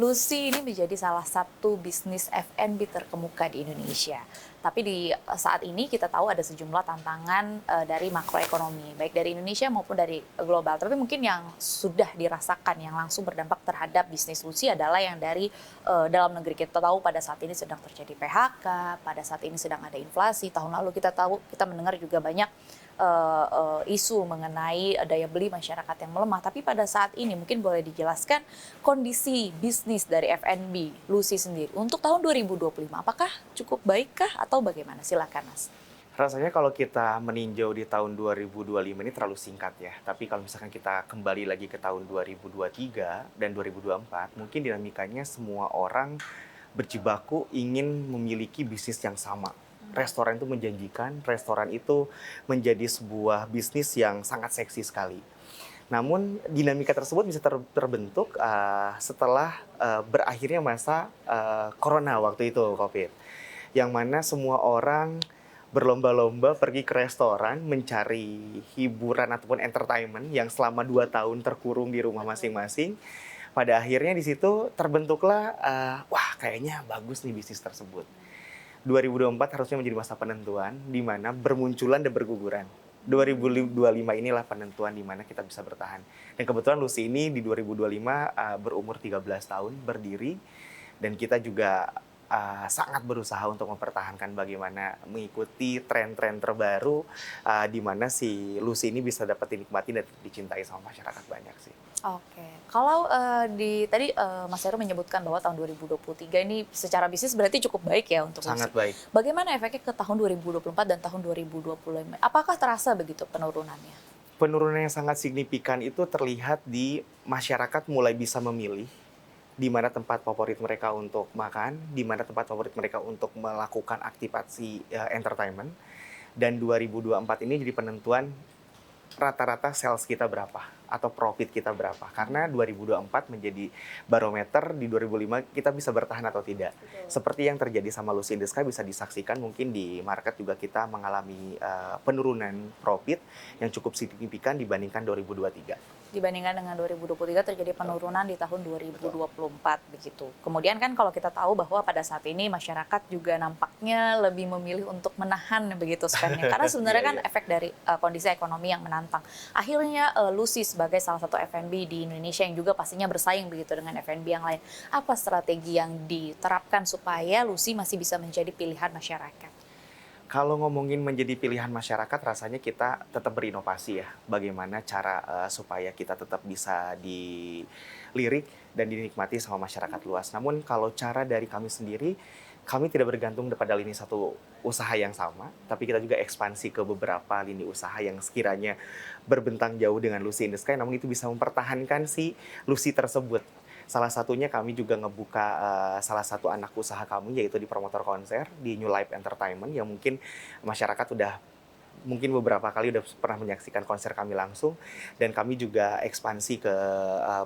Lucy ini menjadi salah satu bisnis F&B terkemuka di Indonesia. Tapi di saat ini kita tahu ada sejumlah tantangan dari makroekonomi, baik dari Indonesia maupun dari global. Tapi mungkin yang sudah dirasakan, yang langsung berdampak terhadap bisnis Lucy adalah yang dari dalam negeri. Kita tahu pada saat ini sedang terjadi PHK, pada saat ini sedang ada inflasi. Tahun lalu kita mendengar juga banyak isu mengenai daya beli masyarakat yang melemah. Tapi pada saat ini mungkin boleh dijelaskan kondisi bisnis dari F&B Lucy sendiri untuk tahun 2025. Apakah cukup baikkah atau bagaimana? Silakan Mas. Rasanya kalau kita meninjau di tahun 2025 ini terlalu singkat ya. Tapi kalau misalkan kita kembali lagi ke tahun 2023 dan 2024, mungkin dinamikanya semua orang berjibaku ingin memiliki bisnis yang sama. Restoran itu menjanjikan, restoran itu menjadi sebuah bisnis yang sangat seksi sekali. Namun dinamika tersebut bisa terbentuk setelah berakhirnya masa corona waktu itu, COVID. Yang mana semua orang berlomba-lomba pergi ke restoran mencari hiburan ataupun entertainment yang selama 2 tahun terkurung di rumah masing-masing. Pada akhirnya di situ terbentuklah, wah kayaknya bagus nih bisnis tersebut. 2024 harusnya menjadi masa penentuan di mana bermunculan dan berguguran. 2025 inilah penentuan di mana kita bisa bertahan. Dan kebetulan Lucy ini di 2025 berumur 13 tahun berdiri, dan kita juga sangat berusaha untuk mempertahankan bagaimana mengikuti tren-tren terbaru di mana si Lucy ini bisa dapat dinikmati dan dicintai sama masyarakat banyak sih. Oke, kalau tadi Mas Heru menyebutkan bahwa tahun 2023 ini secara bisnis berarti cukup baik ya untuk Lucy. Sangat baik. Bagaimana efeknya ke tahun 2024 dan tahun 2025? Apakah terasa begitu penurunannya? Penurunan yang sangat signifikan itu terlihat di masyarakat mulai bisa memilih di mana tempat favorit mereka untuk makan, di mana tempat favorit mereka untuk melakukan aktivasi entertainment. Dan 2024 ini jadi penentuan rata-rata sales kita berapa atau profit kita berapa. Karena 2024 menjadi barometer di 2005 kita bisa bertahan atau tidak. Betul. Seperti yang terjadi sama Lucy in the Sky bisa disaksikan mungkin di market juga kita mengalami penurunan profit yang cukup signifikan dibandingkan 2023. Dibandingkan dengan 2023 terjadi penurunan di tahun 2024 begitu. Kemudian kan kalau kita tahu bahwa pada saat ini masyarakat juga nampaknya lebih memilih untuk menahan begitu spendnya. Karena sebenarnya kan efek dari kondisi ekonomi yang menantang. Akhirnya Lucy sebagai salah satu F&B di Indonesia yang juga pastinya bersaing begitu dengan F&B yang lain. Apa strategi yang diterapkan supaya Lucy masih bisa menjadi pilihan masyarakat? Kalau ngomongin menjadi pilihan masyarakat, rasanya kita tetap berinovasi ya. Bagaimana cara supaya kita tetap bisa dilirik dan dinikmati sama masyarakat luas. Namun kalau cara dari kami sendiri, kami tidak bergantung pada lini satu usaha yang sama, tapi kita juga ekspansi ke beberapa lini usaha yang sekiranya berbentang jauh dengan Lucy in the Sky, namun itu bisa mempertahankan si Lucy tersebut. Salah satunya kami juga ngebuka salah satu anak usaha kami, yaitu di promotor konser di New Life Entertainment, yang mungkin masyarakat mungkin beberapa kali udah pernah menyaksikan konser kami langsung, dan kami juga ekspansi ke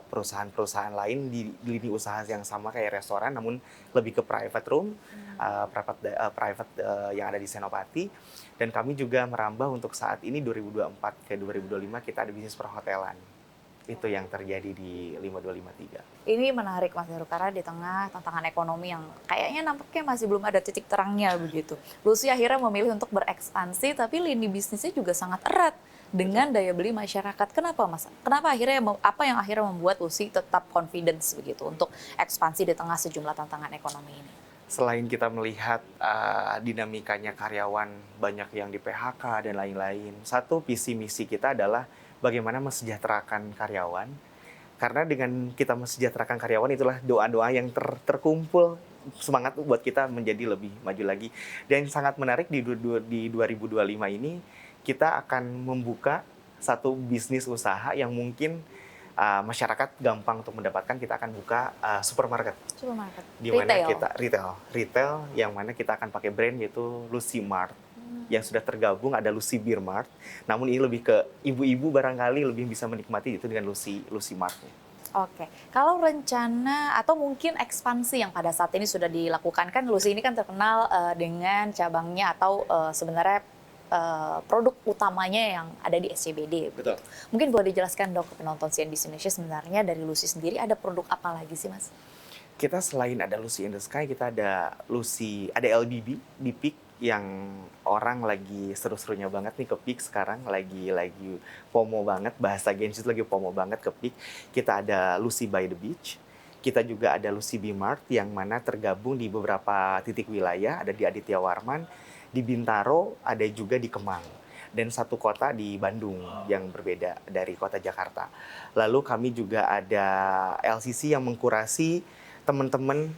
perusahaan-perusahaan lain di lini usaha yang sama kayak restoran, namun lebih ke private room, private yang ada di Senopati, dan kami juga merambah untuk saat ini 2024 ke 2025 kita ada bisnis perhotelan. Itu yang terjadi di 5253. Ini menarik Mas Heru karena di tengah tantangan ekonomi yang kayaknya nampaknya masih belum ada titik terangnya begitu. Lucy akhirnya memilih untuk berekspansi tapi lini bisnisnya juga sangat erat dengan daya beli masyarakat. Kenapa Mas? Kenapa apa yang akhirnya membuat Lucy tetap confidence begitu untuk ekspansi di tengah sejumlah tantangan ekonomi ini? Selain kita melihat dinamikanya karyawan banyak yang di PHK dan lain-lain, satu visi misi kita adalah bagaimana mesejahterakan karyawan. Karena dengan kita mesejahterakan karyawan itulah doa-doa yang terkumpul semangat buat kita menjadi lebih maju lagi. Dan sangat menarik di 2025 ini kita akan membuka satu bisnis usaha yang mungkin masyarakat gampang untuk mendapatkan. Kita akan buka supermarket. Supermarket. Di mana kita retail yang mana kita akan pakai brand yaitu Lucy Mart. Yang sudah tergabung ada Lucy Beer Mart, namun ini lebih ke ibu-ibu barangkali lebih bisa menikmati itu dengan Lucy Mart. Oke, kalau rencana atau mungkin ekspansi yang pada saat ini sudah dilakukan, kan Lucy ini kan terkenal dengan cabangnya atau sebenarnya produk utamanya yang ada di SCBD. Betul. Mungkin boleh dijelaskan dok ke penonton CNBC Indonesia sebenarnya dari Lucy sendiri ada produk apa lagi sih Mas? Kita selain ada Lucy in the Sky, kita ada LBB di Peak yang orang lagi seru-serunya banget nih ke Peak sekarang, lagi FOMO banget, bahasa Gen Z itu lagi FOMO banget ke Peak. Kita ada Lucy by the Beach, kita juga ada Lucy B Mart yang mana tergabung di beberapa titik wilayah, ada di Aditya Warman, di Bintaro, ada juga di Kemang. Dan satu kota di Bandung yang berbeda dari kota Jakarta. Lalu kami juga ada LCC yang mengkurasi teman-teman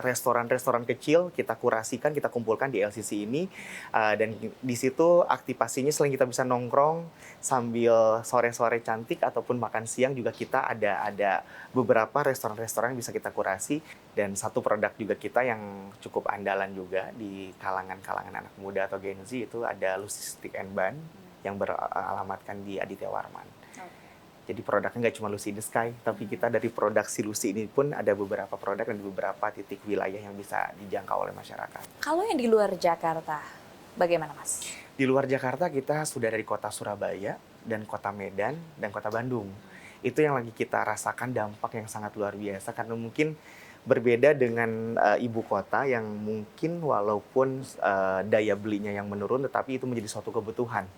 restoran-restoran kecil, kita kurasikan, kita kumpulkan di LCC ini, dan di situ aktivasinya selain kita bisa nongkrong sambil sore-sore cantik ataupun makan siang, juga kita ada beberapa restoran-restoran yang bisa kita kurasi. Dan satu produk juga kita yang cukup andalan juga di kalangan-kalangan anak muda atau Gen Z, itu ada Lucy Stick and Bun yang beralamatkan di Aditya Warman. Jadi produknya nggak cuma Lucy in the Sky, tapi kita dari produksi Lucy ini pun ada beberapa produk dan beberapa titik wilayah yang bisa dijangkau oleh masyarakat. Kalau yang di luar Jakarta, bagaimana Mas? Di luar Jakarta kita sudah dari kota Surabaya dan kota Medan dan kota Bandung. Itu yang lagi kita rasakan dampak yang sangat luar biasa, karena mungkin berbeda dengan ibu kota yang mungkin walaupun daya belinya yang menurun, tetapi itu menjadi suatu kebutuhan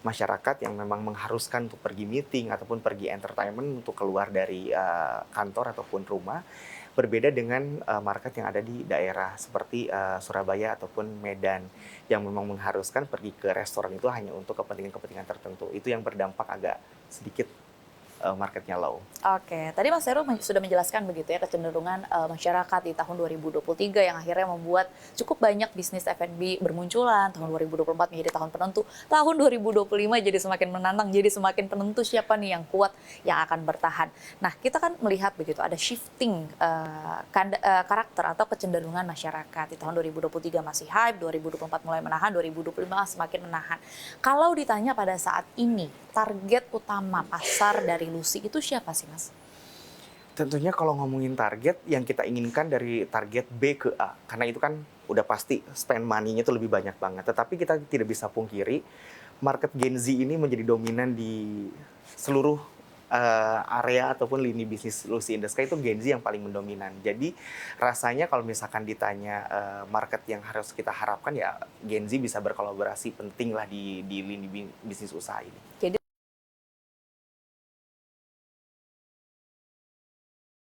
masyarakat yang memang mengharuskan untuk pergi meeting ataupun pergi entertainment untuk keluar dari kantor ataupun rumah. Berbeda dengan market yang ada di daerah seperti Surabaya ataupun Medan yang memang mengharuskan pergi ke restoran itu hanya untuk kepentingan-kepentingan tertentu. Itu yang berdampak agak sedikit marketnya low. Oke, tadi Mas Heru sudah menjelaskan begitu ya kecenderungan masyarakat di tahun 2023 yang akhirnya membuat cukup banyak bisnis F&B bermunculan. Tahun 2024 menjadi tahun penentu. Tahun 2025 jadi semakin menantang, jadi semakin penentu siapa nih yang kuat, yang akan bertahan. Nah, kita kan melihat begitu ada shifting karakter atau kecenderungan masyarakat. Di tahun 2023 masih hype, 2024 mulai menahan, 2025 semakin menahan. Kalau ditanya pada saat ini, target utama pasar dari Lucy itu siapa sih, Mas? Tentunya kalau ngomongin target, yang kita inginkan dari target B ke A. Karena itu kan udah pasti spend money-nya itu lebih banyak banget. Tetapi kita tidak bisa pungkiri, market Gen Z ini menjadi dominan di seluruh area ataupun lini bisnis Lucy in the Sky. Itu Gen Z yang paling mendominan. Jadi rasanya kalau misalkan ditanya market yang harus kita harapkan, ya Gen Z bisa berkolaborasi penting lah di lini bisnis usaha ini. Jadi